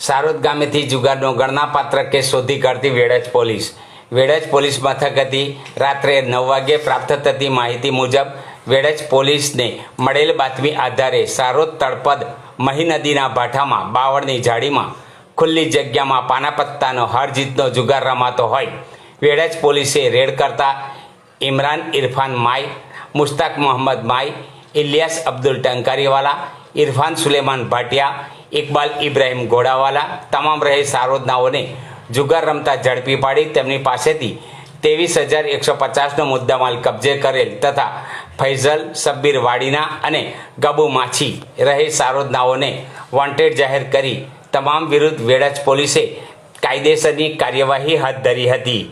Sarod ગામેથી જુગારનો ગણનાપાત્ર case શોધી કાઢતી Vadaj police મથકેથી રાત્રે 9 વાગ્યે પ્રાપ્ત થતી માહિતી મુજબ વેડજ પોલીસને મળેલ બાતમી આધારે સારોદ તળપદ મહી નદીના ભાઠામાં બાવળની ઝાડીમાં ખુલ્લી જગ્યામાં પાનાપત્તાનો હાર જીતનો જુગાર રમાતો હોય વેડજ પોલીસે રેડ કરતા ઇમરાન ઇરફાન માય, મુશ્તાક મોહમ્મદ માય, ઇલિયાસ અબ્દુલ ટંકારીવાલા, ઇરફાન સુલેમાન ભાટિયા, ઇકબાલ ઇબ્રાહિમ ઘોડાવાલા તમામ રહે સારોદનાઓને જુગાર રમતા ઝડપી પાડી તેમની પાસેથી 23,150નો મુદ્દામાલ કબજે કરેલ તથા ફૈઝલ શબ્બીર વાડીના અને ગબુ માછી રહે સારોદનાઓને વોન્ટેડ જાહેર કરી તમામ વિરુદ્ધ વેડજ પોલીસે કાયદેસરની કાર્યવાહી હાથ ધરી હતી।